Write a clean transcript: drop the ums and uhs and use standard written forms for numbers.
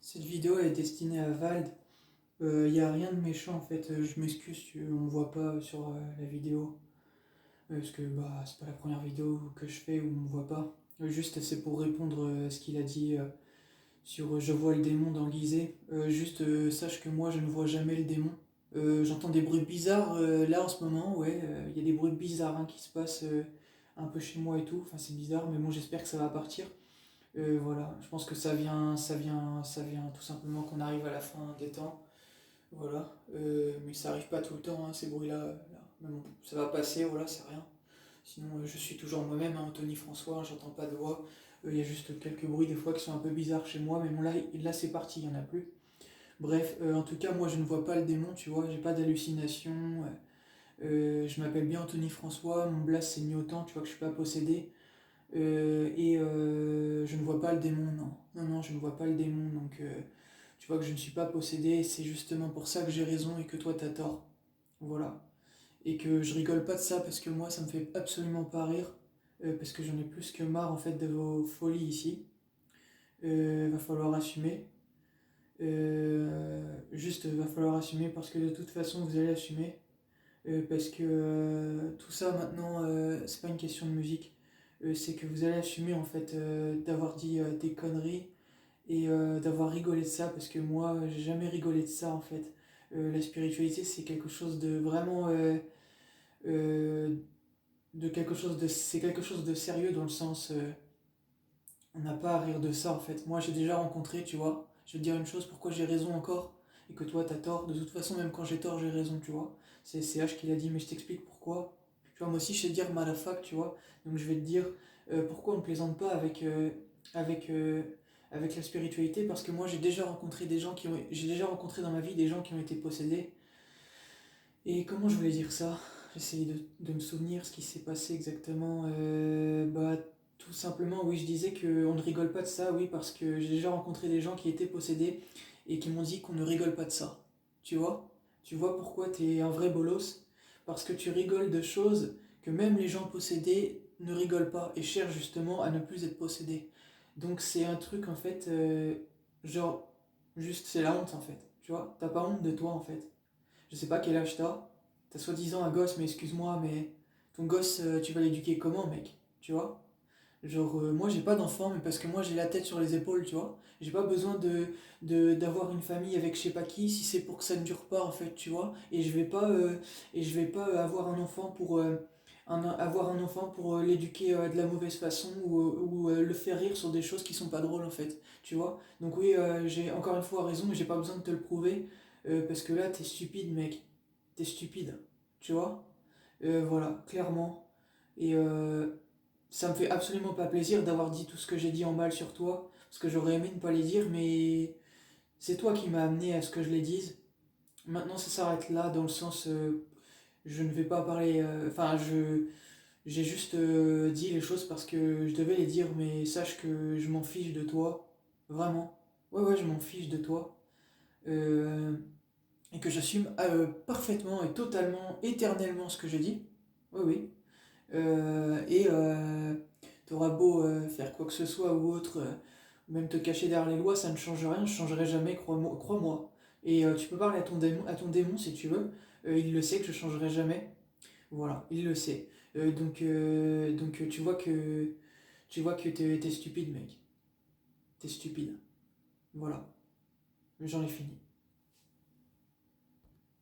Cette vidéo est destinée à Vald. Il n'y a rien de méchant en fait. Je m'excuse si on ne voit pas sur la vidéo. Parce que c'est pas la première vidéo que je fais où on ne me voit pas. Juste c'est pour répondre à ce qu'il a dit sur Je vois le démon d'Anguisé. Sache que moi je ne vois jamais le démon. J'entends des bruits bizarres là en ce moment, ouais. Il y a des bruits bizarres qui se passent un peu chez moi et tout. Enfin c'est bizarre, mais bon j'espère que ça va partir. Voilà, je pense que ça vient tout simplement qu'on arrive à la fin des temps. Voilà. Mais ça arrive pas tout le temps, ces bruits-là. Là. Mais bon, ça va passer, voilà, c'est rien. Sinon, je suis toujours moi-même, Anthony François, j'entends pas de voix. Il y a juste quelques bruits des fois qui sont un peu bizarres chez moi, mais bon, là c'est parti, il y en a plus. Bref, en tout cas, moi je ne vois pas le démon, tu vois, j'ai pas d'hallucination. Je m'appelle bien Anthony François, mon blast c'est Niotan, tu vois que je suis pas possédé. Je ne vois pas le démon, non. Non, non, je ne vois pas le démon, donc tu vois que je ne suis pas possédé, et c'est justement pour ça que j'ai raison et que toi t'as tort. Voilà. Et que je rigole pas de ça parce que moi ça me fait absolument pas rire, parce que j'en ai plus que marre en fait de vos folies ici. Va falloir assumer. Juste va falloir assumer parce que de toute façon vous allez assumer. Parce que tout ça maintenant, c'est pas une question de musique. C'est que vous allez assumer en fait d'avoir dit des conneries et d'avoir rigolé de ça parce que moi j'ai jamais rigolé de ça en fait. La spiritualité c'est quelque chose de vraiment euh, c'est quelque chose de sérieux dans le sens on n'a pas à rire de ça en fait. Moi j'ai déjà rencontré, tu vois. Je vais te dire une chose, pourquoi j'ai raison encore et que toi t'as tort. De toute façon, même quand j'ai tort, j'ai raison, tu vois. C'est H qui l'a dit, mais je t'explique pourquoi. Tu vois, moi aussi je sais dire mal à fac, tu vois. Donc je vais te dire pourquoi on ne plaisante pas avec, euh, avec la spiritualité. Parce que moi j'ai déjà rencontré des gens j'ai déjà rencontré dans ma vie des gens qui ont été possédés. Et comment je voulais dire ça? J'essayais de me souvenir ce qui s'est passé exactement. Tout simplement, oui, je disais qu'on ne rigole pas de ça, oui, parce que j'ai déjà rencontré des gens qui étaient possédés et qui m'ont dit qu'on ne rigole pas de ça. Tu vois? Tu vois pourquoi t'es un vrai bolos? Parce que tu rigoles de choses que même les gens possédés ne rigolent pas et cherchent justement à ne plus être possédés. Donc c'est un truc en fait, genre, juste c'est la honte en fait. Tu vois? T'as pas honte de toi en fait. Je sais pas quel âge t'as. T'as soi-disant un gosse, mais excuse-moi, mais ton gosse, tu vas l'éduquer comment, mec? Tu vois? Genre, moi j'ai pas d'enfant, mais parce que moi j'ai la tête sur les épaules, tu vois? J'ai pas besoin d'avoir une famille avec je sais pas qui, si c'est pour que ça ne dure pas, en fait, tu vois? Et je vais pas avoir un enfant avoir un enfant pour l'éduquer de la mauvaise façon ou le faire rire sur des choses qui sont pas drôles, en fait, tu vois? Donc oui, j'ai encore une fois raison, mais j'ai pas besoin de te le prouver, parce que là, t'es stupide, mec. T'es stupide, tu vois? Voilà, clairement. Et ça me fait absolument pas plaisir d'avoir dit tout ce que j'ai dit en mal sur toi, parce que j'aurais aimé ne pas les dire, mais c'est toi qui m'as amené à ce que je les dise. Maintenant, ça s'arrête là, dans le sens, je ne vais pas parler, j'ai juste dit les choses parce que je devais les dire, mais sache que je m'en fiche de toi, vraiment. Ouais, ouais, je m'en fiche de toi. Euh, et que j'assume parfaitement et totalement, éternellement ce que je dis. Oui, oui. T'auras beau faire quoi que ce soit ou autre, même te cacher derrière les lois, ça ne change rien, je changerai jamais, crois-moi. Crois-moi. Et tu peux parler à ton démon si tu veux, il le sait que je changerai jamais. Voilà, il le sait. Tu vois que t'es stupide, mec. T'es stupide. Voilà, j'en ai fini.